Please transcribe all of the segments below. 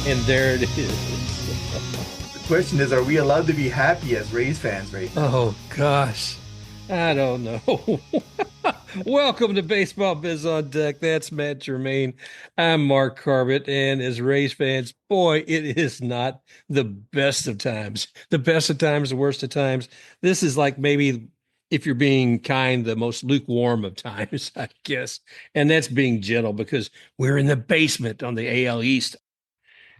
And there it is. The question is, are we allowed to be happy as Rays fans right now? Oh gosh, I don't know. Welcome to Baseball Biz on Deck. That's Matt Germain. I'm Mark Carbett, and as Rays fans, boy, it is not the best of times. The best of times, the worst of times. This is like maybe, if you're being kind, the most lukewarm of times, I guess. And that's being gentle because we're in the basement on the AL East.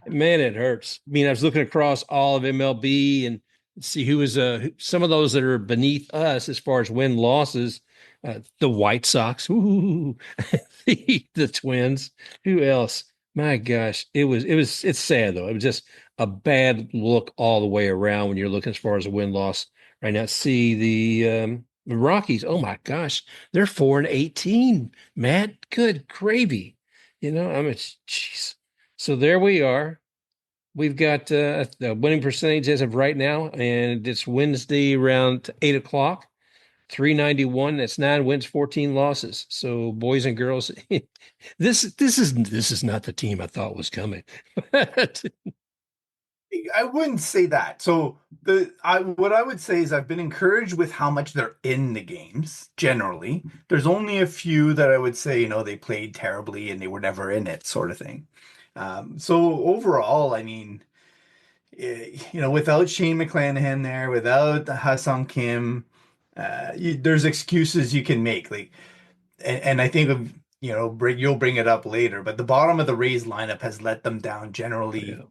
Man, it hurts. I mean, I was looking across all of MLB and see who is some of those that are beneath us as far as win losses. The White Sox, ooh, the Twins. Who else? My gosh, it's sad though. It was just a bad look all the way around when you're looking as far as a win loss right now. See the Rockies. Oh my gosh, they're 4-18. Matt, good gravy. I mean, jeez. So there we are. We've got the winning percentage as of right now, and it's Wednesday around 8 o'clock. 391. That's 9 wins, 14 losses. So, boys and girls, this is not the team I thought was coming. But I wouldn't say that. So what I would say is I've been encouraged with how much they're in the games generally. There's only a few that I would say, they played terribly and they were never in it, sort of thing. So overall, I mean, without Shane McClanahan there, without Hassan Kim, there's excuses you can make. Like, and I think you'll bring it up later, but the bottom of the Rays lineup has let them down generally yeah.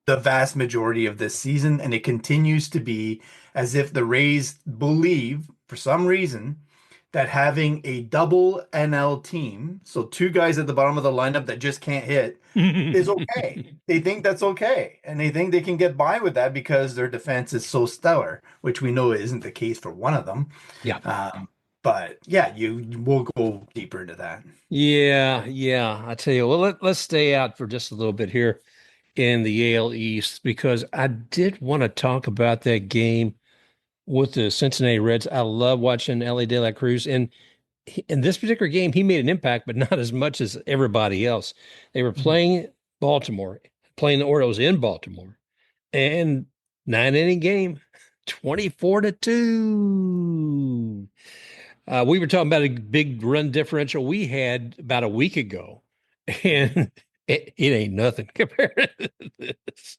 the vast majority of this season, and it continues to be as if the Rays believe, for some reason, that having a double NL team, so two guys at the bottom of the lineup that just can't hit, is okay. They think that's okay, and they think they can get by with that because their defense is so stellar, which we know isn't the case for one of them. Yeah. But yeah, we'll go deeper into that. Yeah, yeah. I tell you, well, let's stay out for just a little bit here in the AL East because I did want to talk about that game with the Cincinnati Reds. I love watching Ellie De La Cruz, and in this particular game, he made an impact, but not as much as everybody else. They were Mhm. playing Baltimore, playing the Orioles in Baltimore, and 9 inning game, 24-2. We were talking about a big run differential we had about a week ago, and it ain't nothing compared to this.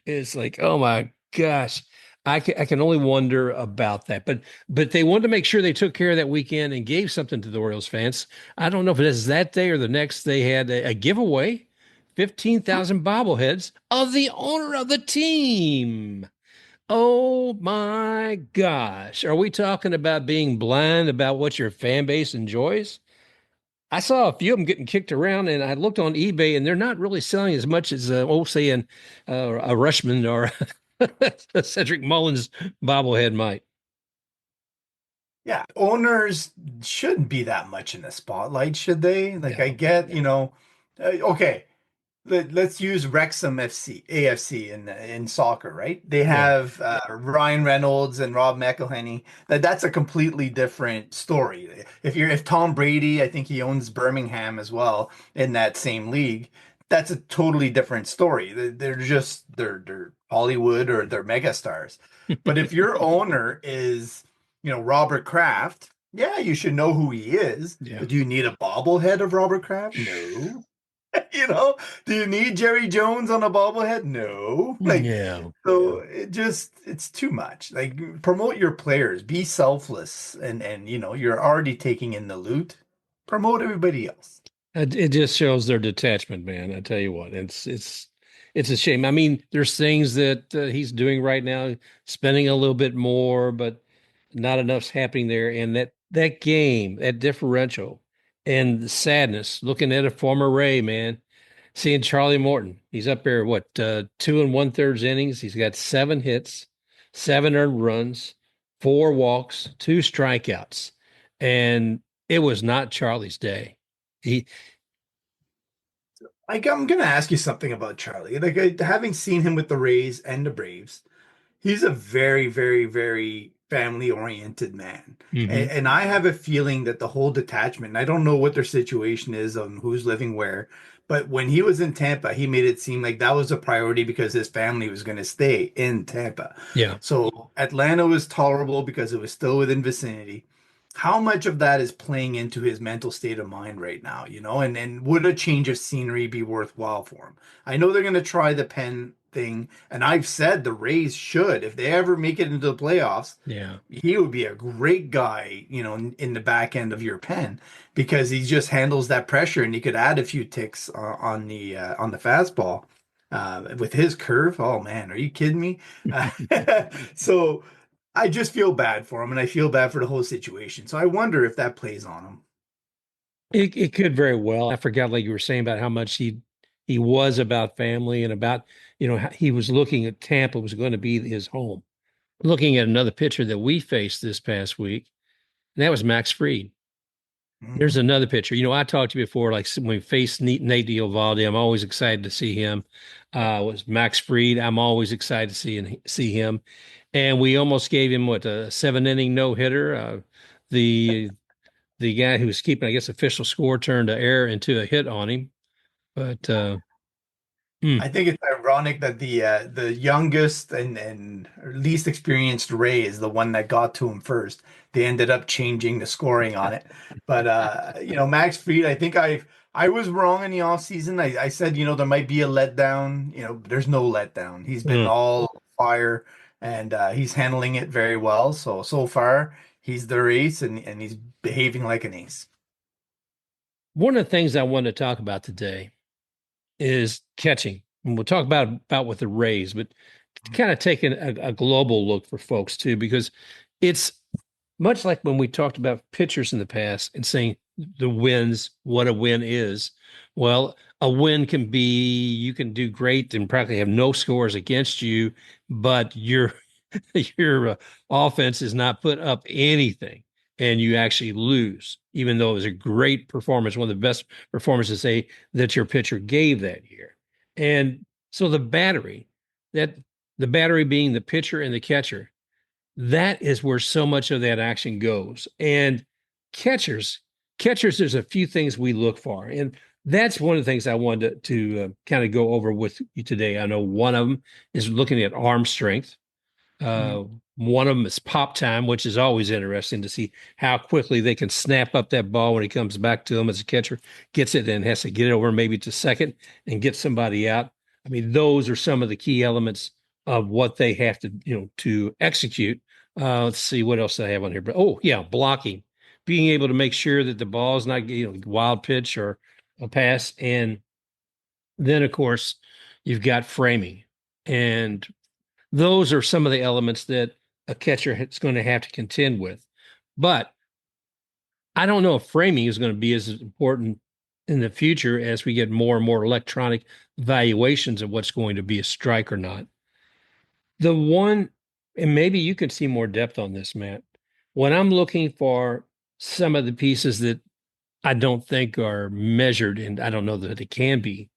It's like, oh my gosh. I can only wonder about that. But they wanted to make sure they took care of that weekend and gave something to the Orioles fans. I don't know if it is that day or the next. They had a giveaway, 15,000 bobbleheads of the owner of the team. Oh my gosh. Are we talking about being blind about what your fan base enjoys? I saw a few of them getting kicked around, and I looked on eBay, and they're not really selling as much as, say, a Rushman or a Cedric Mullins bobblehead might. Yeah, owners shouldn't be that much in the spotlight, should they? Like, I No, get, no. okay, let's use Wrexham FC, AFC in soccer, right? They Yeah. have Ryan Reynolds and Rob McElhenney. That's a completely different story. If Tom Brady, I think he owns Birmingham as well in that same league. That's a totally different story. They're Hollywood or they're megastars. But if your owner is, Robert Kraft, yeah, you should know who he is. Yeah. But do you need a bobblehead of Robert Kraft? No. You know, do you need Jerry Jones on a bobblehead? No. Like, Yeah. so it's too much. Like, promote your players, be selfless, and you're already taking in the loot. Promote everybody else. It just shows their detachment, man. I tell you what, it's a shame. I mean, there's things that he's doing right now, spending a little bit more, but not enough's happening there. And that game, that differential, and the sadness, looking at a former Ray, man, seeing Charlie Morton. He's up there, what, 2 1/3 innings. He's got 7 hits, 7 earned runs, 4 walks, 2 strikeouts, and it was not Charlie's day. He Like, I'm gonna ask you something about Charlie. Like, having seen him with the Rays and the Braves, he's a very, very, very family-oriented man. Hmm. And I have a feeling that the whole detachment, and I don't know what their situation is on who's living where, but when he was in Tampa, he made it seem like that was a priority because his family was going to stay in Tampa. Yeah. So Atlanta was tolerable because it was still within vicinity. How much of that is playing into his mental state of mind right now, and would a change of scenery be worthwhile for him? I know they're going to try the pen thing, and I've said the Rays should, if they ever make it into the playoffs, Yeah. he would be a great guy, in the back end of your pen because he just handles that pressure and he could add a few ticks on the fastball with his curve. Oh man, are you kidding me? Uh, so I just feel bad for him and I feel bad for the whole situation. So I wonder if that plays on him. It could very well. I forgot, like you were saying, about how much he was about family and about, how he was looking at Tampa was going to be his home. Looking at another pitcher that we faced this past week, and that was Max Fried. There's Mhm. another pitcher. I talked to you before, like when we faced Nate D'Ovaldi, I'm always excited to see him. Was Max Fried. I'm always excited to see him. And we almost gave him what, a 7 inning no hitter. The the guy who was keeping, I guess, official score turned to error into a hit on him. But hmm, I think it's ironic that the youngest and least experienced Ray is the one that got to him first. They ended up changing the scoring on it. But Max Fried, I was wrong in the offseason. I said, there might be a letdown. There's no letdown. He's been hmm. all fire and he's handling it very well. So far he's their ace and he's behaving like an ace. One of the things I wanted to talk about today is catching. And we'll talk about with the Rays, but kind of taking a global look for folks too, because it's much like when we talked about pitchers in the past and saying the wins, what a win is. Well, a win can be you can do great and practically have no scores against you, but your offense is not put up anything and you actually lose, even though it was a great performance, one of the best performances that your pitcher gave that year. And so that the battery being the pitcher and the catcher, that is where so much of that action goes. And catchers, there's a few things we look for. And that's one of the things I wanted to kind of go over with you today. I know one of them is looking at arm strength. Mhm. Uh, One of them is pop time, which is always interesting to see how quickly they can snap up that ball when he comes back to them as a catcher gets it and has to get it over maybe to second and get somebody out. I mean, those are some of the key elements of what they have to execute. Let's see what else I have on here. But oh yeah, blocking, being able to make sure that the ball is not wild pitch or a pass, and then of course you've got framing, and those are some of the elements that a catcher is going to have to contend with. But I don't know if framing is going to be as important in the future as we get more and more electronic valuations of what's going to be a strike or not. The one, and maybe you can see more depth on this, Matt. When I'm looking for some of the pieces that I don't think are measured, and I don't know that it can be,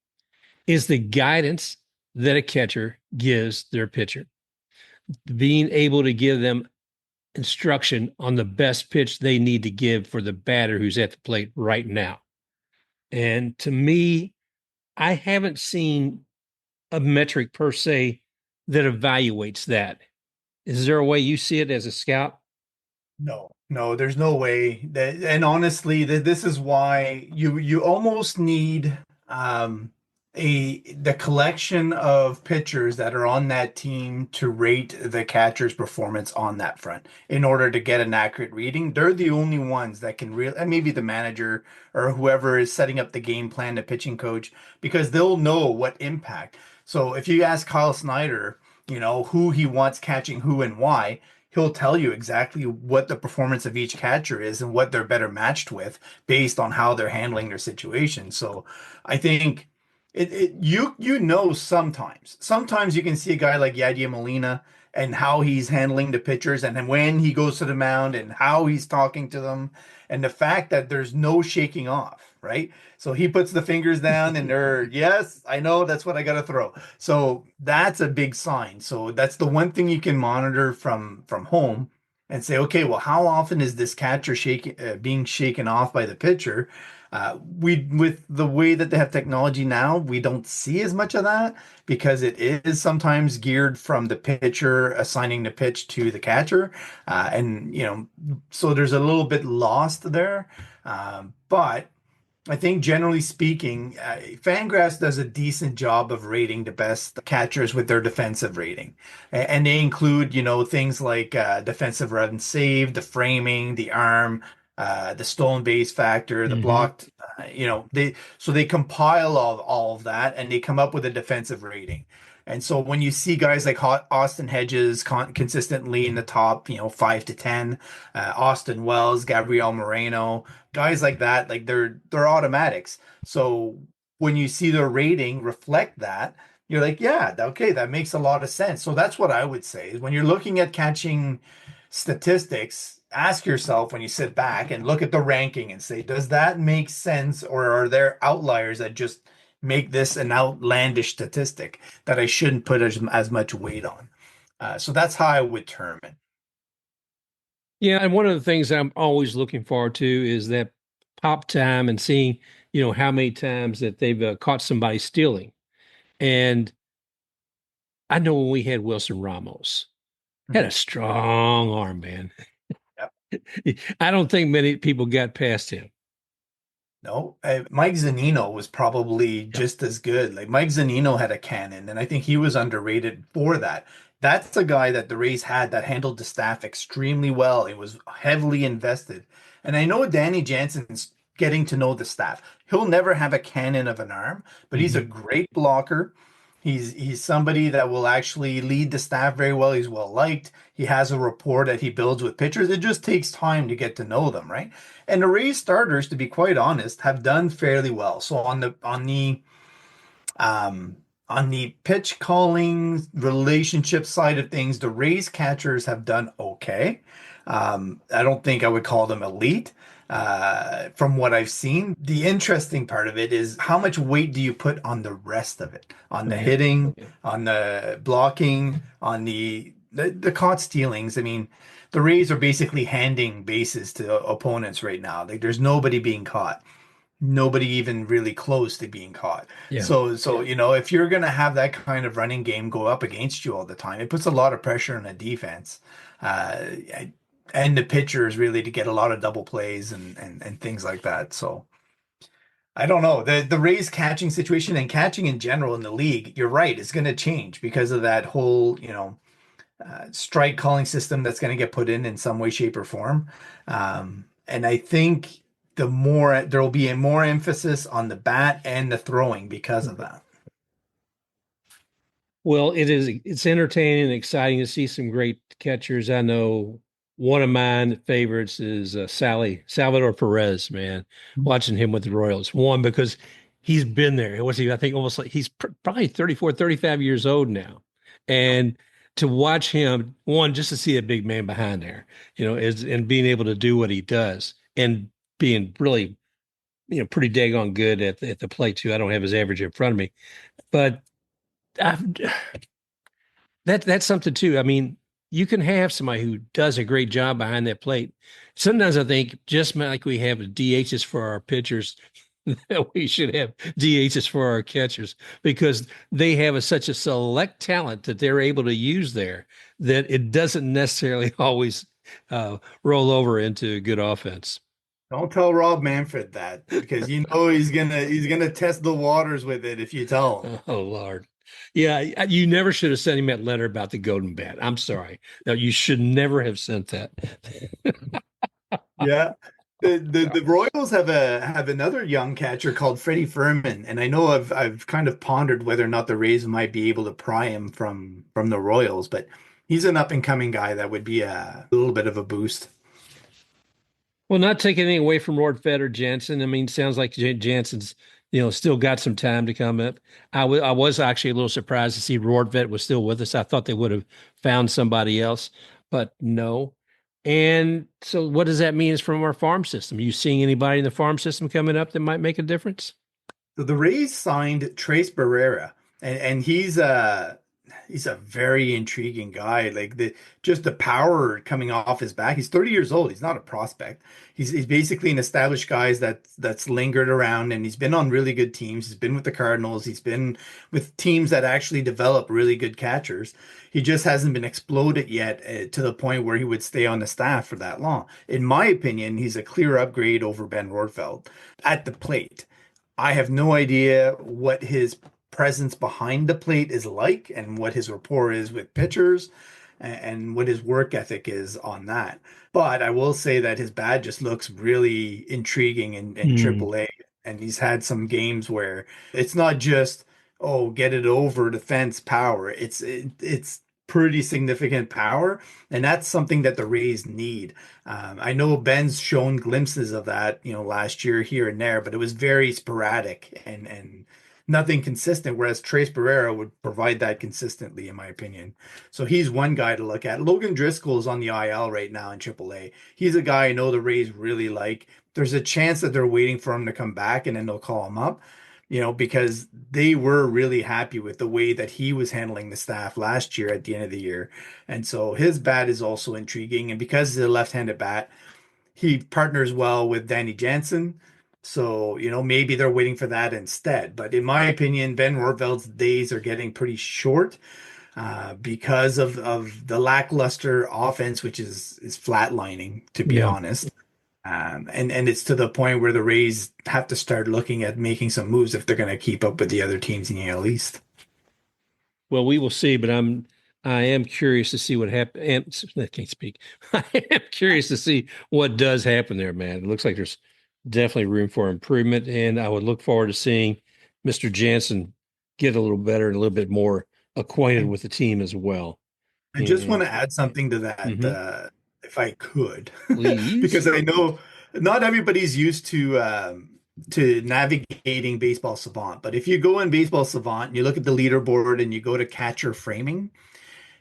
is the guidance that a catcher gives their pitcher, being able to give them instruction on the best pitch they need to give for the batter who's at the plate right now. And to me, I haven't seen a metric per se that evaluates that. Is there a way you see it as a scout? No, no, there's no way that, and honestly, this is why you almost need the collection of pitchers that are on that team to rate the catcher's performance on that front in order to get an accurate reading. They're the only ones that can really, and maybe the manager or whoever is setting up the game plan, the pitching coach, because they'll know what impact. So if you ask Kyle Snyder, who he wants catching who and why, he'll tell you exactly what the performance of each catcher is and what they're better matched with based on how they're handling their situation. So I think sometimes you can see a guy like Yadier Molina and how he's handling the pitchers and then when he goes to the mound and how he's talking to them and the fact that there's no shaking off, right? So he puts the fingers down and they're, yes, I know that's what I got to throw. So that's a big sign. So that's the one thing you can monitor from home. and say, okay, well, how often is this catcher being shaken off by the pitcher? We with the way that they have technology now, we don't see as much of that because it is sometimes geared from the pitcher assigning the pitch to the catcher, and so there's a little bit lost there. But I think generally speaking, Fangraphs does a decent job of rating the best catchers with their defensive rating. And they include, things like defensive run saved, the framing, the arm, the stolen base factor, the Hmm. blocked, they compile all of that and they come up with a defensive rating. And so when you see guys like Austin Hedges consistently in the top, 5 to 10, Austin Wells, Gabriel Moreno, guys like that, like they're automatics. So when you see their rating reflect that, you're like, yeah, okay, that makes a lot of sense. So that's what I would say is when you're looking at catching statistics, ask yourself when you sit back and look at the ranking and say, does that make sense, or are there outliers that just make this an outlandish statistic that I shouldn't put as much weight on? So that's how I would term it. Yeah, and one of the things I'm always looking forward to is that pop time and seeing, how many times that they've caught somebody stealing. And I know when we had Wilson Ramos, had a Mhm. strong arm, man. Yep. I don't think many people got past him. No, Mike Zunino was probably Yep. just as good. Like Mike Zunino had a cannon, and I think he was underrated for that. That's a guy that the Rays had that handled the staff extremely well. It was heavily invested. And I know Danny Jansen's getting to know the staff. He'll never have a cannon of an arm, but he's a Hmm. great blocker. He's somebody that will actually lead the staff very well. He's well liked. He has a rapport that he builds with pitchers. It just takes time to get to know them, right? And the Rays starters, to be quite honest, have done fairly well. So um, on the pitch calling relationship side of things, the Rays catchers have done okay. I don't think I would call them elite. From what I've seen, the interesting part of it is how much weight do you put on the rest of it? On Oh the yeah. hitting, Yeah. on the blocking, on the caught stealings. I mean, the Rays are basically handing bases to opponents right now. Like there's nobody being caught, nobody even really close to being caught. Yeah. So if you're gonna have that kind of running game go up against you all the time, it puts a lot of pressure on the defense, uh, and the pitchers really to get a lot of double plays and things like that. So I don't know. The Rays catching situation and catching in general in the league, you're right, it's going to change because of that whole, strike calling system that's going to get put in some way, shape, or form. And I think there will be a more emphasis on the bat and the throwing because of that. Well, it's entertaining and exciting to see some great catchers. I know one of mine favorites is Salvador Perez, man. Watching him with the Royals. One, because he's been there. What's he? I think almost like he's probably 34, 35 years old now. And to watch him, one, just to see a big man behind there, is and being able to do what he does and being really, pretty daggone good at the plate too. I don't have his average in front of me, but I've that's something too. I mean, you can have somebody who does a great job behind that plate. Sometimes I think just like we have DHs for our pitchers, that we should have DHs for our catchers because they have such a select talent that they're able to use there that it doesn't necessarily always roll over into good offense. Don't tell Rob Manfred that because he's gonna test the waters with it if you tell him. Oh Lord. Yeah, you never should have sent him that letter about the golden bat. I'm sorry. No, you should never have sent that. Yeah. The Royals have another young catcher called Freddie Furman, and I know I've kind of pondered whether or not the Rays might be able to pry him from the Royals, but he's an up and coming guy that would be a little bit of a boost. Well, not taking anything away from Lord or Jansen. I mean, sounds like Jansen's, still got some time to come up. I was actually a little surprised to see Rortvet was still with us. I thought they would have found somebody else, but no. And so, what does that mean is from our farm system? You seeing anybody in the farm system coming up that might make a difference? So the Rays signed Trace Barrera, and he's a very intriguing guy. Like just the power coming off his back. He's 30 years old. He's not a prospect. He's basically an established guy that's lingered around, and he's been on really good teams. He's been with the Cardinals. He's been with teams that actually develop really good catchers. He just hasn't been exploded yet to the point where he would stay on the staff for that long. In my opinion, he's a clear upgrade over Ben Rortvedt at the plate. I have no idea what his presence behind the plate is like and what his rapport is with pitchers and what his work ethic is on that. But I will say that his bat just looks really intriguing in Hmm. AAA. And he's had some games where it's not just, oh, get it over the fence power. It's pretty significant power. And that's something that the Rays need. I know Ben's shown glimpses of that, last year here and there, but it was very sporadic and nothing consistent, whereas Trace Barrera would provide that consistently, in my opinion. So he's one guy to look at. Logan Driscoll is on the IL right now in AAA. He's a guy I know the Rays really like. There's a chance that they're waiting for him to come back and then they'll call him up, because they were really happy with the way that he was handling the staff last year at the end of the year. And so his bat is also intriguing. And because he's a left-handed bat, he partners well with Danny Jansen. So, maybe they're waiting for that instead. But in my opinion, Ben Rortvedt's days are getting pretty short because of the lackluster offense, which is flatlining, to be Yeah. honest. And it's to the point where the Rays have to start looking at making some moves if they're going to keep up with the other teams in the AL East. Well, we will see, but I am curious to see what happens. I can't speak. I am curious to see what does happen there, man. It looks like there's definitely room for improvement, and I would look forward to seeing Mr. Jansen get a little better and a little bit more acquainted with the team as well. I just want And to add something to that, mhm, if I could, please. because I know not everybody's used to navigating Baseball Savant. But if you go in Baseball Savant and you look at the leaderboard and you go to catcher framing,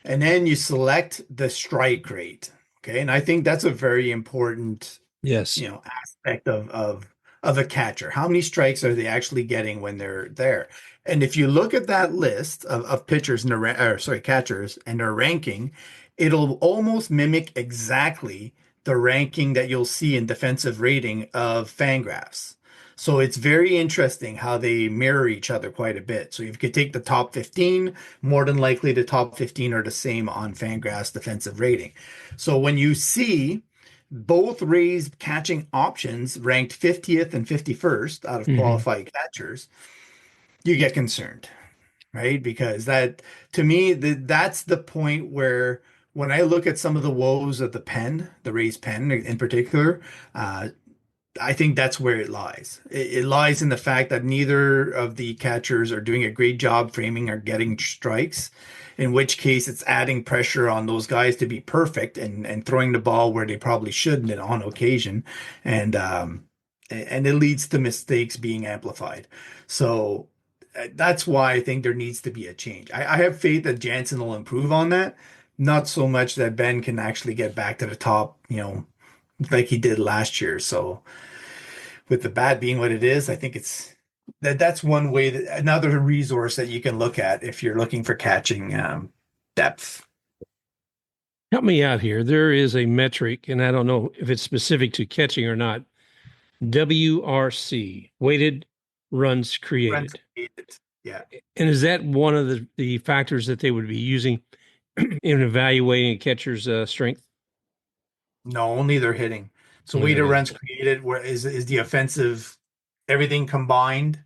and then you select the strike rate, okay, and I think that's a very important Yes. aspect of a catcher. How many strikes are they actually getting when they're there? And if you look at that list of pitchers and catchers and their ranking, it'll almost mimic exactly the ranking that you'll see in defensive rating of Fangraphs. So it's very interesting how they mirror each other quite a bit. So if you could take the top 15, more than likely the top 15 are the same on Fangraphs defensive rating. So when you see both Rays catching options ranked 50th and 51st out of Hmm. qualified catchers, you get concerned, right? Because that, to me, that's the point where when I look at some of the woes of the pen, the Rays pen in particular, uh, I think that's where it lies. It lies in the fact that neither of the catchers are doing a great job framing or getting strikes, in which case it's adding pressure on those guys to be perfect and throwing the ball where they probably shouldn't on occasion. And it leads to mistakes being amplified. So that's why I think there needs to be a change. I have faith that Jansen will improve on that. Not so much that Ben can actually get back to the top, like he did last year. So with the bat being what it is, I think that's one way that another resource that you can look at if you're looking for catching depth. Help me out here. There is a metric, and I don't know if it's specific to catching or not. WRC, weighted runs Runs created. created. Yeah. And is that one of the factors that they would be using in evaluating a catcher's strength? No, only they're hitting. So Only they're weighted hitting. runs created, where is the offensive, everything combined,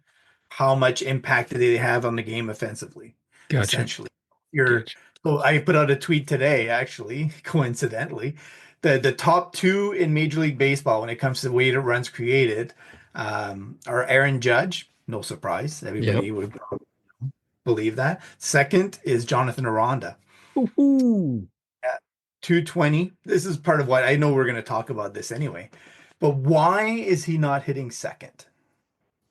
how much impact do they have on the game offensively, Gotcha. essentially. You're Gotcha. so I put out a tweet today, actually, coincidentally. The top two in Major League Baseball when it comes to weighted runs created are Aaron Judge, no surprise. Yep. Everybody would believe that. Second is Jonathan Aranda. Woohoo. At 220. This is part of what I know we're going to talk about this anyway. But why is he not hitting second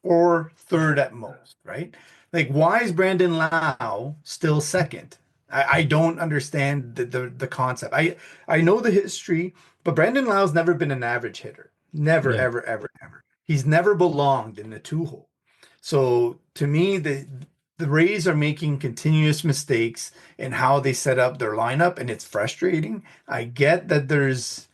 or third at most, right? Like, why is Brandon Lau still second? I don't understand the concept. I know the history, but Brandon Lau's never been an average hitter. Never, Yeah. ever, ever, ever. He's never belonged in the two hole. So to me, the Rays are making continuous mistakes in how they set up their lineup, and it's frustrating. I get that there's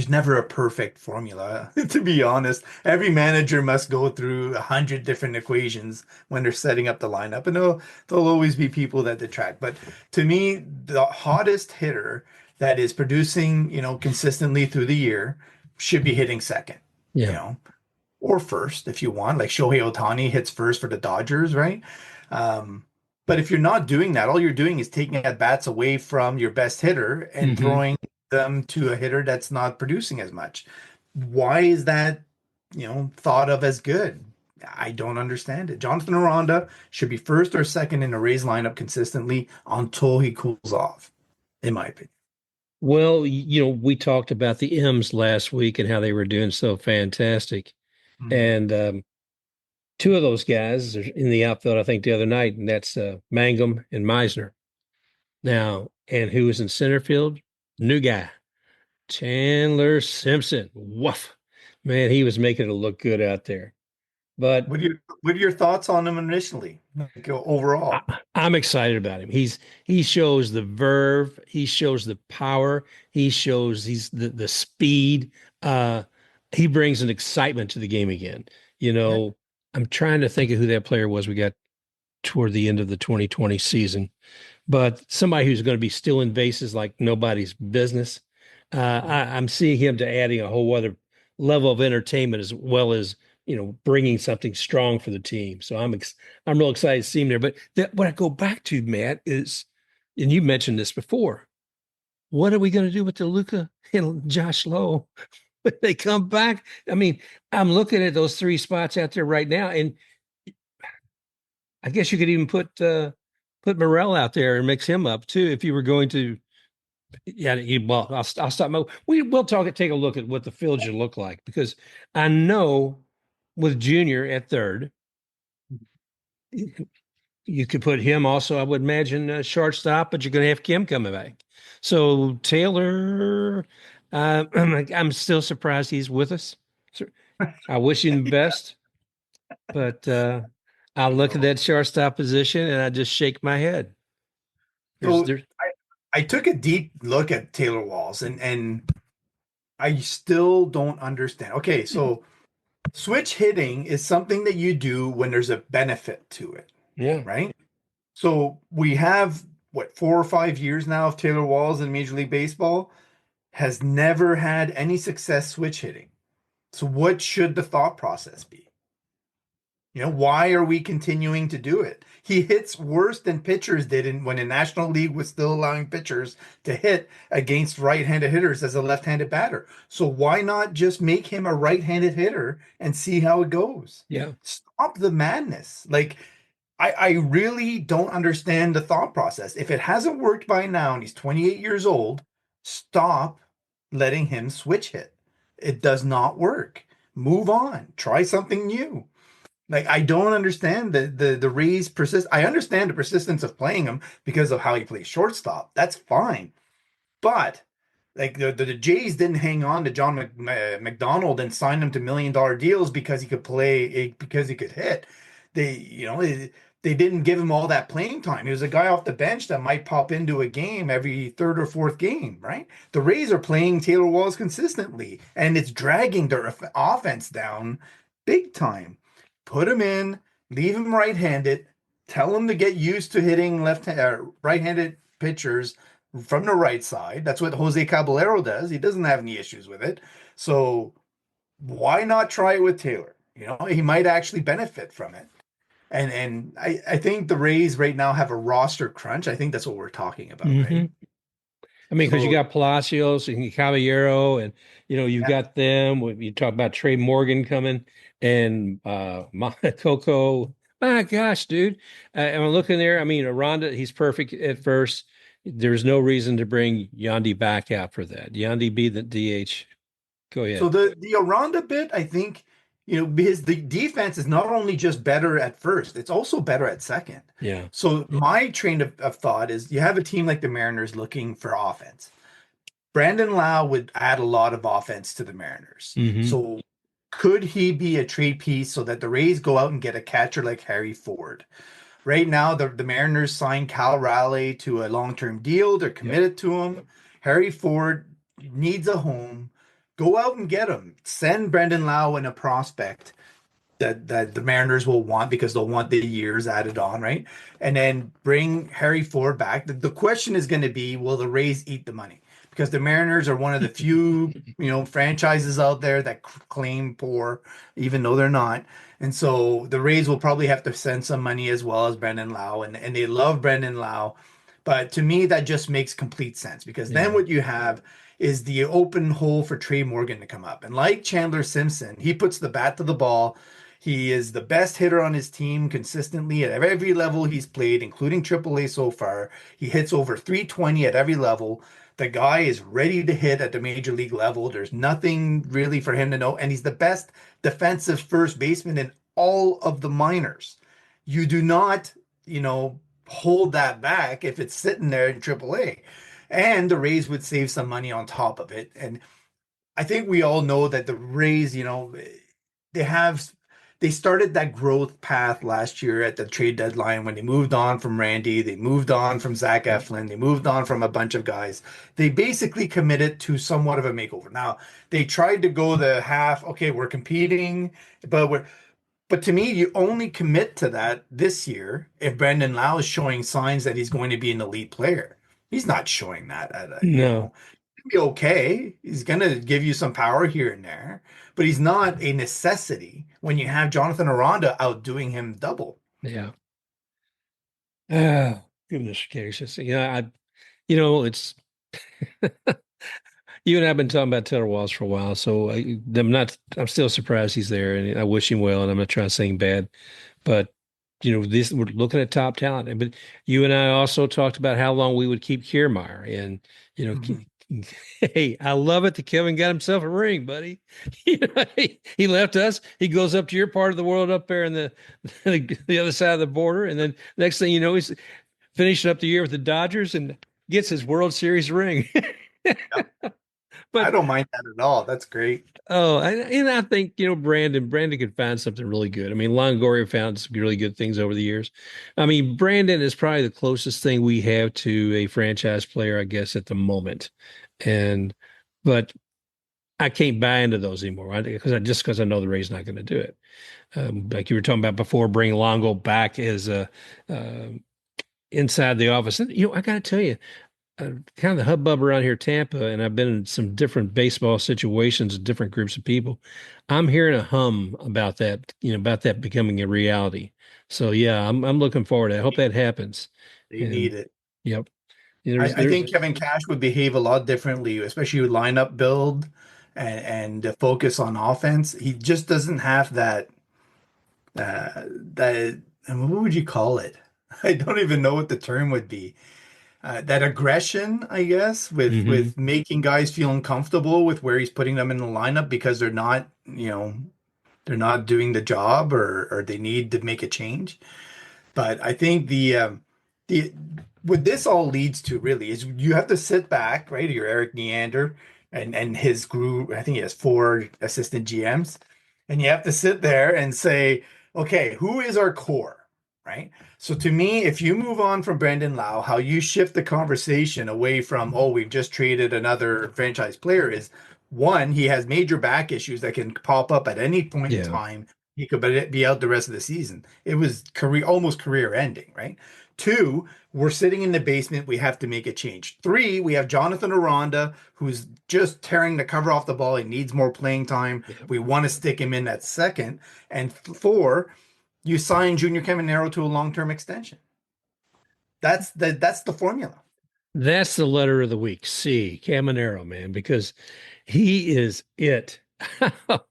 never a perfect formula, to be honest. Every manager must go through 100 different equations when they're setting up the lineup, and there'll always be people that detract. But to me, the hottest hitter that is producing, consistently through the year should be hitting second, you Yeah. know, or first if you want. Like Shohei Ohtani hits first for the Dodgers, right? Um, but if you're not doing that, all you're doing is taking at bats away from your best hitter and Hmm. throwing them to a hitter that's not producing as much. Why is that, thought of as good? I don't understand it. Jonathan Aranda should be first or second in a Rays lineup consistently until he cools off, in my opinion. Well, we talked about the M's last week and how they were doing so fantastic. Mhm. And two of those guys are in the outfield, I think, the other night, and that's Mangum and Meisner. Now, and who was in center field? New guy, Chandler Simpson. Woof. Man, he was making it look good out there. But What are your thoughts on him initially, like overall? I'm excited about him. He shows the verve, he shows the power, he shows he's the speed. Uh he brings an excitement to the game again. You Yeah. know, I'm trying to think of who that player was we got toward the end of the 2020 season, but somebody who's going to be stealing bases like nobody's business. I'm seeing him to adding a whole other level of entertainment as well as bringing something strong for the team. So I'm real excited to see him there. But what I go back to, Matt, is, and you mentioned this before. What are we going to do with the Luca and Josh Lowe when they come back? I mean, I'm looking at those three spots out there right now, and I guess you could even put Morel out there and mix him up too if you were going to. Yeah, well, I'll stop. We'll take a look at what the field should look like because I know with Junior at third, you could put him also. I would imagine shortstop, but you're going to have Kim coming back. So Taylor, I'm still surprised he's with us. So I wish him the best, but I I look at know. that shortstop position and I just shake my head. So There's I took a deep look at Taylor Walls, and I still don't understand. Okay, so switch hitting is something that you do when there's a benefit to it, yeah. right? So we have what, 4 or 5 years now of Taylor Walls in Major League Baseball, has never had any success switch hitting. So what should the thought process be? Why are we continuing to do it? He hits worse than pitchers did when the National League was still allowing pitchers to hit against right-handed hitters as a left-handed batter. So why not just make him a right-handed hitter and see how it goes? Yeah. Stop the madness. Like, I really don't understand the thought process. If it hasn't worked by now and he's 28 years old, stop letting him switch hit. It does not work. Move on. Try something new. Like, I don't understand the Rays persist. I understand the persistence of playing him because of how he plays shortstop. That's fine. But like the Jays didn't hang on to John McDonald and sign him to $1 million deals because he could because he could hit. They didn't give him all that playing time. He was a guy off the bench that might pop into a game every third or fourth game, right? The Rays are playing Taylor Walls consistently, and it's dragging their offense down big time. Put him in, leave him right-handed, tell him to get used to hitting right-handed pitchers from the right side. That's what Jose Caballero does. He doesn't have any issues with it. So why not try it with Taylor? He might actually benefit from it. And I think the Rays right now have a roster crunch. I think that's what we're talking about, Hmm. right? I mean, because you So got Palacios and Caballero, and you've yeah. got them. You talk about Trey Morgan coming and Coco. My gosh, dude! I'm looking there. I mean, Aranda, he's perfect at first. There's no reason to bring Yandy back out for that. Yandy be the DH. Go So ahead. the Aranda bit, I think, because the defense is not only just better at first, it's also better at second. Yeah. So my train of thought is you have a team like the Mariners looking for offense. Brandon Lau would add a lot of offense to the Mariners. Hmm. So Could he be a trade piece so that the Rays go out and get a catcher like Harry Ford? Right now, the Mariners signed Cal Raleigh to a long-term deal. They're Yep. committed to him. Harry Ford needs a home. Go out and get him. Send Brendan Lau in a prospect that the Mariners will want because they'll want the years added on, right? And then bring Harry Ford back. The question is going to be, will the Rays eat the money? Because the Mariners are one of the few, franchises out there that claim poor, even though they're not. And so the Rays will probably have to send some money as well as Brendan Lau, and they love Brendan Lau. But to me, that just makes complete sense because then Yeah. what you have is the open hole for Trey Morgan to come up. And like Chandler Simpson, he puts the bat to the ball. He is the best hitter on his team consistently at every level he's played, including AAA so far. He hits over 320 at every level. The guy is ready to hit at the major league level. There's nothing really for him to know. And he's the best defensive first baseman in all of the minors. You do not, hold that back if it's sitting there in AAA. And the Rays would save some money on top of it. And I think we all know that the Rays, they have they started that growth path last year at the trade deadline when they moved on from Randy, they moved on from Zach Yep. Eflin, they moved on from a bunch of guys. They basically committed to somewhat of a makeover. Now, they tried to go the half, okay, we're competing, but to me, you only commit to that this year if Brandon Lau is showing signs that he's going to be an elite player. He's not showing that at No. be okay. He's going to give you some power here and there, but he's not a necessity when you have Jonathan Aranda outdoing him double. Yeah. Goodness gracious. It's you and I have been talking about Taylor Walls for a while, so I'm still surprised he's there, and I wish him well, and I'm not trying to say him bad, but this we're looking at top talent. But you and I also talked about how long we would keep Kiermaier, and you know, Mhm. hey, I love it that Kevin got himself a ring, buddy. He left us. He goes up to your part of the world up there in the other side of the border, and then next thing you know, he's finishing up the year with the Dodgers and gets his World Series ring. Yep. I But don't mind that at all. That's great. and I think Brandon could find something really good. I mean, Longoria found some really good things over the years. I mean, Brandon is probably the closest thing we have to a franchise player, I guess, at the moment. And but I can't buy into those anymore, right? Because I know the Rays not going to do it. Like you were talking about before, bring Longo back as a uh, inside the office. And I got to tell you, kind of the hubbub around here, Tampa, and I've been in some different baseball situations, with different groups of people. I'm hearing a hum about that, about that becoming a reality. So yeah, I'm looking forward to it. I hope that happens. They And need it. yep, I there's think Kevin Cash would behave a lot differently, especially with lineup build and the focus on offense. He just doesn't have that and what would you call it? I don't even know what the term would be. That aggression, I guess, with hmm making guys feel uncomfortable with where he's putting them in the lineup because they're not doing the job or they need to make a change. But I think the what this all leads to really is you have to sit back, right? You're Eric Neander and his group. I think he has four assistant GMs, and you have to sit there and say, okay, who is our core, right? So to me, if you move on from Brandon Lau, how you shift the conversation away from, oh, we've just traded another franchise player is one, he has major back issues that can pop up at any point in Yeah. time. He could be out the rest of the season. It was almost career ending, right? Two, we're sitting in the basement. We have to make a change. Three, we have Jonathan Aranda, who's just tearing the cover off the ball. He needs more playing time. Yeah. We want to stick him in at second. And four, you sign Junior Caminero to a long-term extension. That's the formula. That's the letter of the week. C, Caminero, man, because he is it.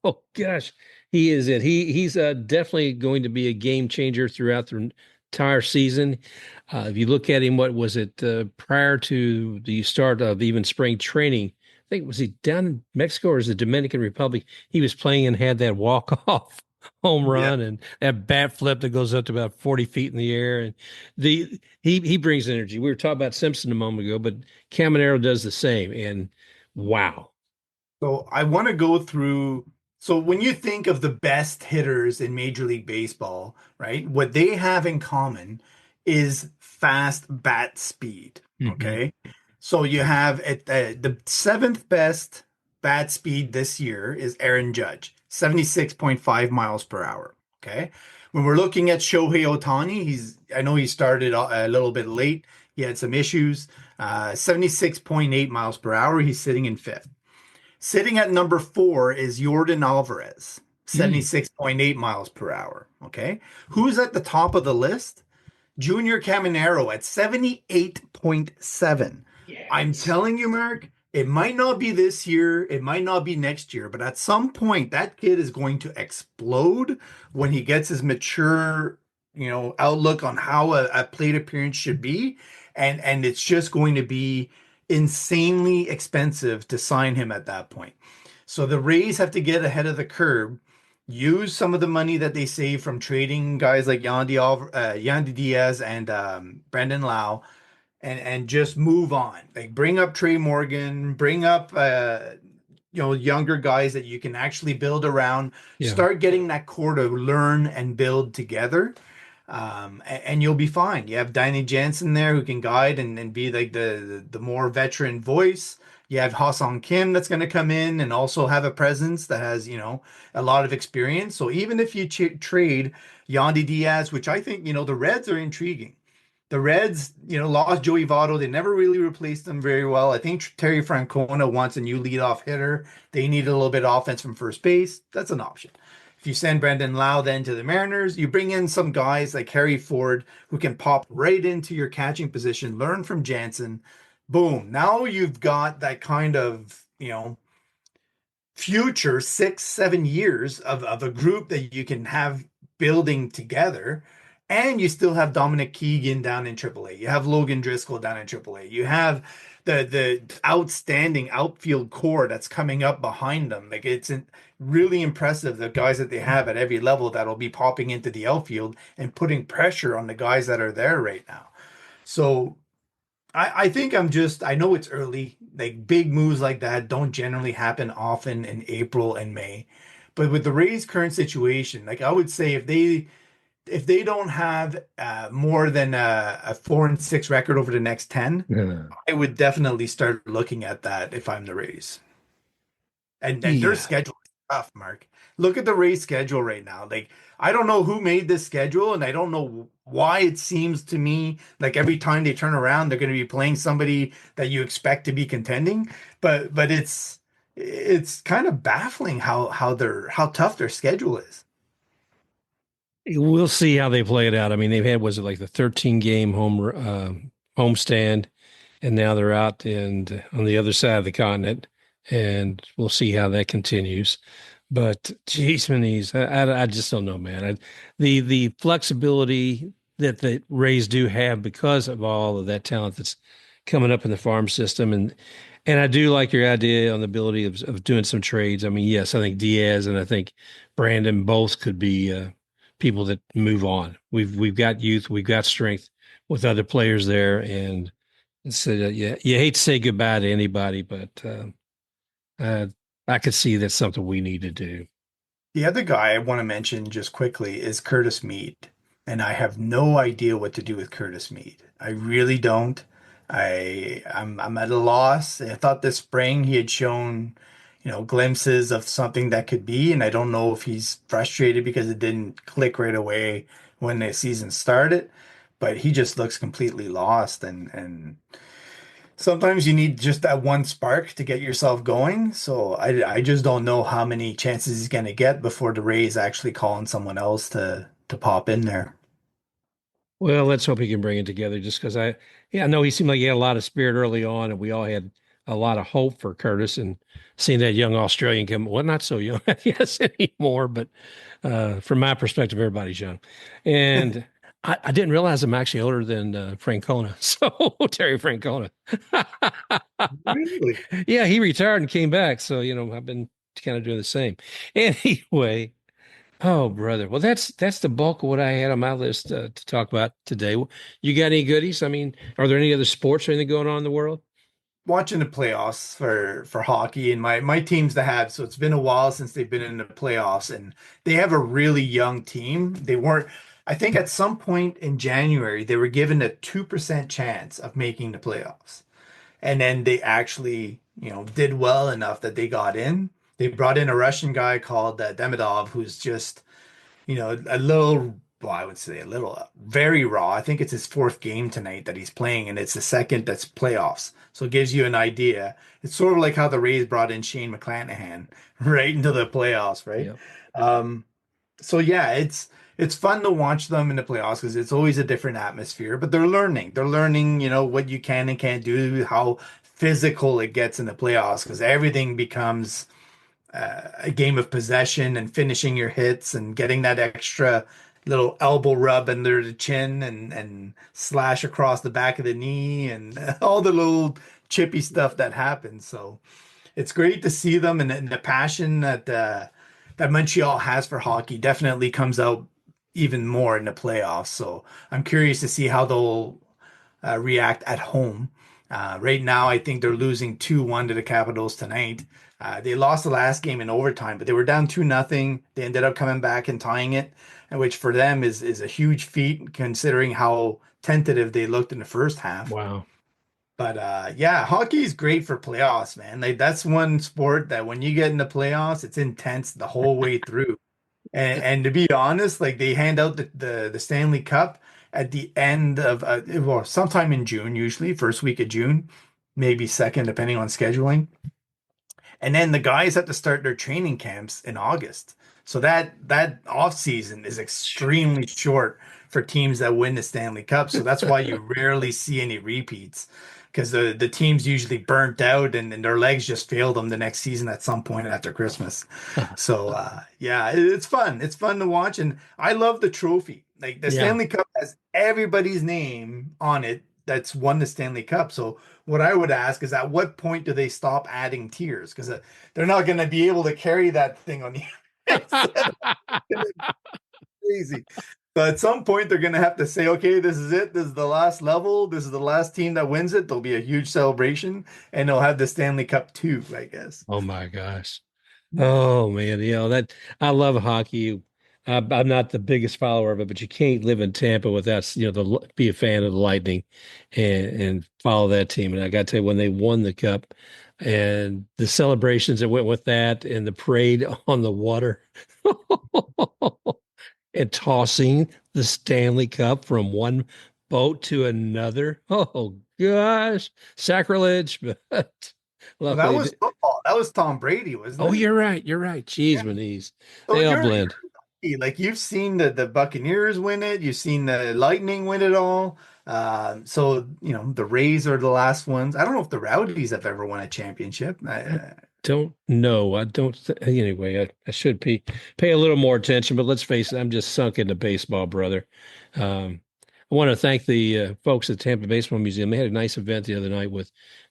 Oh gosh, he is it. He's definitely going to be a game changer throughout the entire season. If you look at him, what was it prior to the start of even spring training? I think was he down in Mexico or is it Dominican Republic? He was playing and had that walk off home Yeah. run and that bat flip that goes up to about 40 feet in the air. And he brings energy. We were talking about Simpson a moment ago, but Caminero does the same. And wow. So I want to go through So when you think of the best hitters in Major League Baseball, right, what they have in common is fast bat speed. Hmm. Okay. So you have the seventh best bat speed this year is Aaron Judge, 76.5 miles per hour. Okay. When we're looking at Shohei Ohtani, I know he started a little bit late. He had some issues. 76.8 miles per hour. He's sitting in fifth. Sitting at number four is Jordan Alvarez, Mm. 76.8 miles per hour. Okay. Who's at the top of the list? Junior Caminero at 78.7. I'm Yes. telling you, Mark, it might not be this year, it might not be next year, but at some point that kid is going to explode when he gets his mature, outlook on how a plate appearance should be. And it's just going to be insanely expensive to sign him at that point. So the Rays have to get ahead of the curve, use some of the money that they save from trading guys like Yandy Diaz and Brandon Lau, and just move on. Like bring up Trey Morgan, bring up younger guys that you can actually build around. Yeah. Start getting that core to learn and build together. And you'll be fine. You have Danny Jansen there who can guide and be like the more veteran voice. You have Ha-Seong Kim that's going to come in and also have a presence that has, a lot of experience. So even if you trade Yandy Diaz, which I think, the Reds are intriguing. The Reds, lost Joey Votto. They never really replaced them very well. I think Terry Francona wants a new leadoff hitter. They need a little bit of offense from first base. That's an option. If you send Brandon Lau then to the Mariners, you bring in some guys like Harry Ford who can pop right into your catching position, learn from Jansen. Boom. Now you've got that kind of, future 6, 7 years of a group that you can have building together. And you still have Dominic Keegan down in AAA. You have Logan Driscoll down in AAA. You have the outstanding outfield core that's coming up behind them. Like really impressive, the guys that they have at every level that'll be popping into the outfield and putting pressure on the guys that are there right now. So I think I know it's early. Like big moves like that don't generally happen often in April and May. But with the Rays' current situation, like I would say if they don't have more than a 4-6 record over the next 10, Yeah. I would definitely start looking at that if I'm the Rays. And their Yeah. schedule is tough, Mark. Look at the Rays schedule right now. Like I don't know who made this schedule, and I don't know why it seems to me like every time they turn around, they're going to be playing somebody that you expect to be contending. But it's kind of baffling how tough their schedule is. We'll see how they play it out. I mean, they've had, was it like the 13 game homestand, and now they're out and on the other side of the continent, and we'll see how that continues. But geez, Manise, I just don't know, man. The flexibility that the Rays do have because of all of that talent that's coming up in the farm system, and I do like your idea on the ability of doing some trades. I mean, yes, I think Diaz and I think Brandon both could be people that move on. We've got youth, we've got strength with other players there, and so yeah, you hate to say goodbye to anybody, but uh, I could see that's something we need to do. The other guy I want to mention just quickly is Curtis Mead, and I have no idea what to do with Curtis Mead. I really don't. I'm at a loss. I thought this spring he had shown, glimpses of something that could be, and I don't know if he's frustrated because it didn't click right away when the season started, but he just looks completely lost and sometimes you need just that one spark to get yourself going. So I just don't know how many chances he's going to get before the Rays actually calling someone else to pop in there. Well, let's hope he can bring it together just because yeah, I know he seemed like he had a lot of spirit early on, and we all had a lot of hope for Curtis and seeing that young Australian come, well, not so young, I guess anymore, but from my perspective, everybody's young. And I didn't realize I'm actually older than Francona. So Terry Francona. Really? Yeah, he retired and came back. So, I've been kind of doing the same. Anyway, oh, brother. Well, that's the bulk of what I had on my list to talk about today. You got any goodies? I mean, are there any other sports or anything going on in the world? watching the playoffs for hockey, and my team's the Habs, so it's been a while since they've been in the playoffs, and they have a really young team. They weren't, I think at some point in January, they were given a 2% chance of making the playoffs. And then they actually, did well enough that they got in. They brought in a Russian guy called Demidov, who's just a little, well, I would say a little, very raw. I think it's his fourth game tonight that he's playing, and it's the second that's playoffs. So it gives you an idea. It's sort of like how the Rays brought in Shane McClanahan right into the playoffs, right? Yep. Um, so yeah, it's fun to watch them in the playoffs because it's always a different atmosphere, but they're learning. They're learning, what you can and can't do, how physical it gets in the playoffs because everything becomes a game of possession and finishing your hits and getting that extra little elbow rub under the chin and slash across the back of the knee and all the little chippy stuff that happens. So it's great to see them and the passion that Montreal has for hockey definitely comes out even more in the playoffs. So I'm curious to see how they'll react at home. Right now, I think they're losing 2-1 to the Capitals tonight. They lost the last game in overtime, but they were down 2-0. They ended up coming back and tying it, and which for them is a huge feat considering how tentative they looked in the first half. Wow. But yeah, hockey is great for playoffs, man. Like that's one sport that when you get in the playoffs, it's intense the whole way through. And to be honest, like they hand out the Stanley Cup at the end of well, sometime in June, usually first week of June, maybe second, depending on scheduling. And then the guys have to start their training camps in August. So that off season is extremely short for teams that win the Stanley Cup. So that's why you rarely see any repeats because the teams usually burnt out and their legs just failed them the next season at some point after Christmas. So yeah, it's fun. It's fun to watch, and I love the trophy. Like the Yeah. Stanley Cup has everybody's name on it that's won the Stanley Cup. So what I would ask is, at what point do they stop adding tiers? Because they're not going to be able to carry that thing on the outside. Crazy. So at some point, they're going to have to say, okay, this is it. This is the last level. This is the last team that wins it. There'll be a huge celebration, and they'll have the Stanley Cup too, I guess. Oh my gosh. Oh man, that I love hockey. I'm not the biggest follower of it, but you can't live in Tampa without be a fan of the Lightning and follow that team. And I got to tell you, when they won the cup and the celebrations that went with that, and the parade on the water, and tossing the Stanley Cup from one boat to another. Oh gosh, sacrilege! But Well, that luckily, was football. That was Tom Brady, wasn't oh, it? you're right. You're right. Jeez, Yeah. Manise. So They all you're blend. lucky. Like you've seen the Buccaneers win it. You've seen the Lightning win it all. So the Rays are the last ones. I don't know if the Rowdies have ever won a championship. I don't know. I don't anyway. I should pay a little more attention, but let's face it, I'm just sunk into baseball, brother. Um, I want to thank the folks at Tampa Baseball Museum. They had a nice event the other night with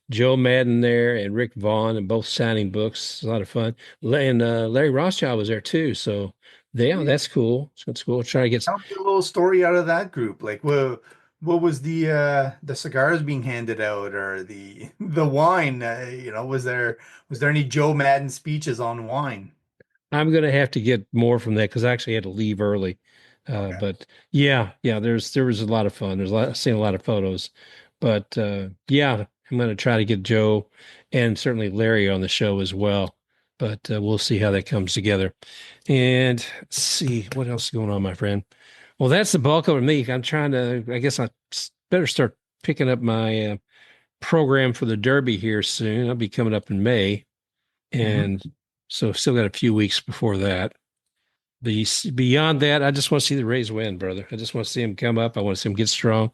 Joe Madden there and Rick Vaughn, and both signing books. It's a lot of fun. And Larry Rothschild was there too. So yeah, that's cool. So that's cool. Try to get. Tell me a little story out of that group. Like what was the cigars being handed out or the wine? Was there any Joe Madden speeches on wine? I'm gonna have to get more from that because I actually had to leave early. Okay. But yeah, there was a lot of fun. I've seen a lot of photos, but yeah, I'm gonna try to get Joe and certainly Larry on the show as well. But we'll see how that comes together. And let's see what else is going on, my friend. Well, that's the bulk of me. I'm trying to. I guess I better start picking up my program for the Derby here soon. I'll be coming up in May, Mhm. and so still got a few weeks before that. Beyond that, I just want to see the Rays win, brother. I just want to see them come up. I want to see them get strong.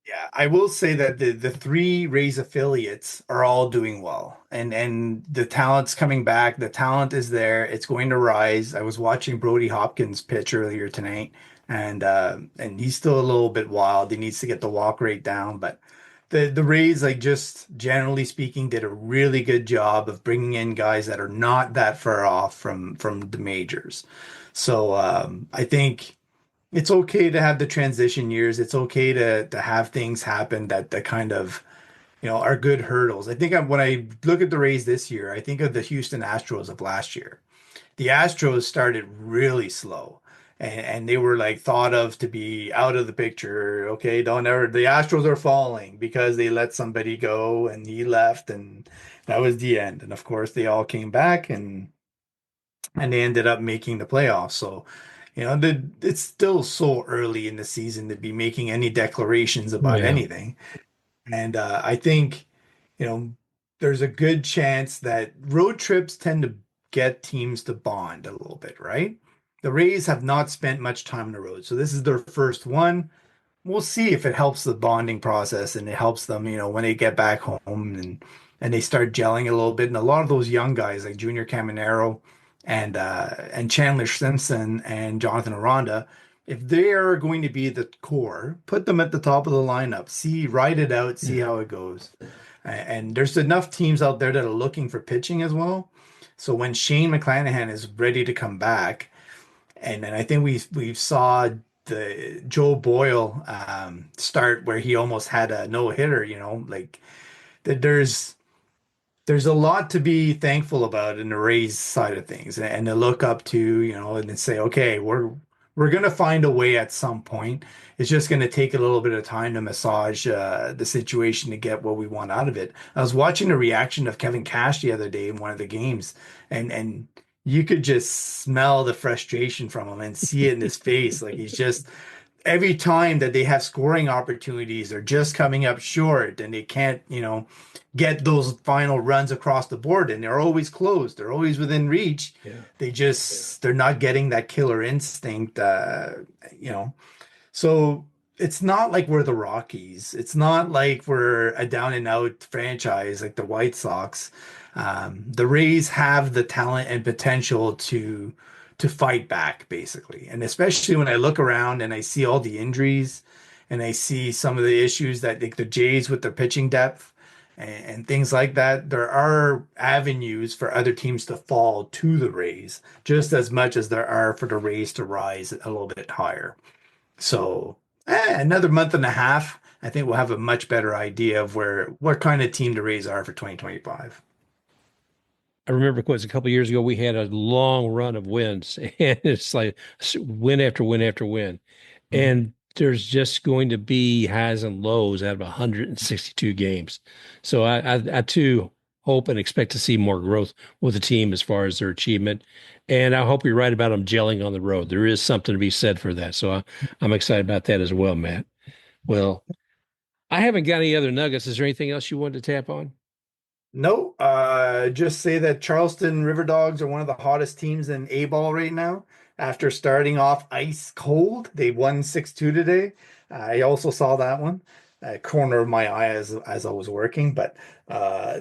Yeah, I will say that the three Rays affiliates are all doing well, and the talent's coming back. The talent is there. It's going to rise. I was watching Brody Hopkins pitch earlier tonight, and he's still a little bit wild. He needs to get the walk rate down, but the Rays, like just generally speaking, did a really good job of bringing in guys that are not that far off from the majors. So I think it's okay to have the transition years. It's okay to have things happen that kind of are good hurdles. I think when I look at the Rays this year, I think of the Houston Astros of last year. The Astros started really slow, and they were like thought of to be out of the picture. Okay, don't ever. The Astros are falling because they let somebody go and he left, and that was the end. And of course, they all came back and they ended up making the playoffs. So, it's still so early in the season to be making any declarations about Yeah. anything. And I think, you know, there's a good chance that road trips tend to get teams to bond a little bit, right? The Rays have not spent much time on the road, so this is their first one. We'll see if it helps the bonding process and it helps them, when they get back home and they start gelling a little bit. And a lot of those young guys like Junior Caminero and Chandler Simpson and Jonathan Aranda, if they are going to be the core, put them at the top of the lineup. See, ride it out, see Yeah. how it goes. And there's enough teams out there that are looking for pitching as well. So when Shane McClanahan is ready to come back, and then I think we saw the Joe Boyle start where he almost had a no hitter. Like there's a lot to be thankful about in the Rays side of things, and to look up to, and then say, okay, we're gonna find a way at some point. It's just gonna take a little bit of time to massage the situation to get what we want out of it. I was watching the reaction of Kevin Cash the other day in one of the games, and you could just smell the frustration from him and see it in his face. Like he's just every time that they have scoring opportunities, they're just coming up short and they can't, get those final runs across the board. And they're always close. They're always within reach. Yeah. They're not getting that killer instinct, you know. So it's not like we're the Rockies. It's not like we're a down and out franchise like the White Sox. The Rays have the talent and potential to fight back, basically. And especially when I look around and I see all the injuries and I see some of the issues that like the Jays with their pitching depth and things like that, there are avenues for other teams to fall to the Rays just as much as there are for the Rays to rise a little bit higher. So, another month and a half, I think we'll have a much better idea of what kind of team the Rays are for 2025. I remember it was a couple of years ago, we had a long run of wins, and it's like win after win after win. Mhm. And there's just going to be highs and lows out of 162 games. So I too hope and expect to see more growth with the team as far as their achievement. And I hope you're right about them gelling on the road. There is something to be said for that. So I'm excited about that as well, Matt. Well, I haven't got any other nuggets. Is there anything else you wanted to tap on? No, just say that Charleston River Dogs are one of the hottest teams in A-ball right now. After starting off ice cold, they won 6-2 today. I also saw that one, corner of my eye as I was working, but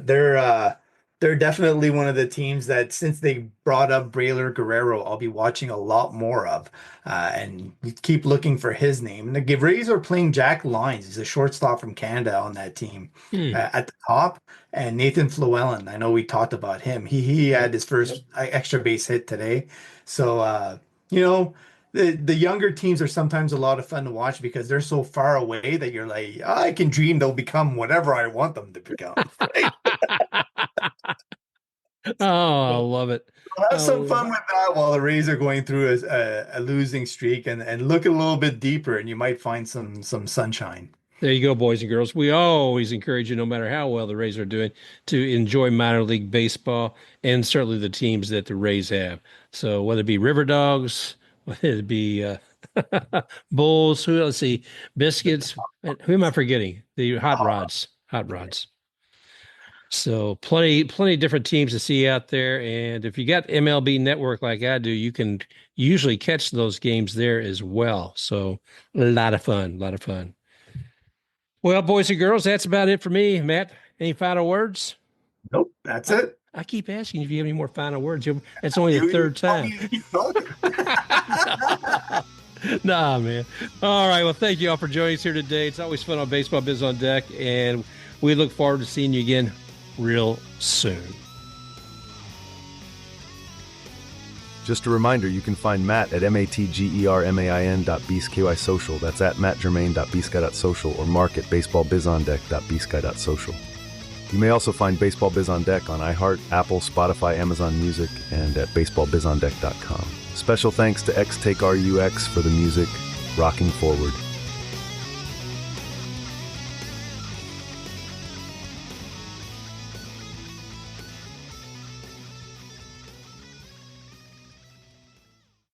they're definitely one of the teams that since they brought up Braylor Guerrero, I'll be watching a lot more of, and keep looking for his name. And the Rays are playing Jack Lyons. He's a shortstop from Canada on that team Hmm. at the top. And Nathan Flewellen, I know we talked about him. He had Yep. his Yep. first extra base hit today. So you know, the younger teams are sometimes a lot of fun to watch because they're so far away that you're like, I can dream they'll become whatever I want them to become. Right? Oh, I So love it. have I some love fun it. with that while the Rays are going through a losing streak and look a little bit deeper and you might find some sunshine. There you go, boys and girls. We always encourage you, no matter how well the Rays are doing, to enjoy minor league baseball and certainly the teams that the Rays have. So whether it be River Dogs, whether it be Bulls, who let's see, Biscuits, and who am I forgetting? The Hot Rods, Hot Rods. So plenty of different teams to see out there. And if you got MLB Network like I do, you can usually catch those games there as well. So a lot of fun, a lot of fun. Well, boys and girls, that's about it for me. Matt, any final words? Nope, that's I, it. I keep asking if you have any more final words. It's only the You third want time. me to keep talking. Nah, man. All right. Well, thank you all for joining us here today. It's always fun on Baseball Biz on Deck, and we look forward to seeing you again real soon. Just a reminder, you can find Matt at matgermain.bsky social. That's at mattgermain.bsky.social or mark at baseballbizondeck.bsky.social. You may also find Baseball Biz on Deck on iHeart, Apple, Spotify, Amazon Music, and at baseballbizondeck.com. Special thanks to XTakeRUX for the music, Rocking Forward.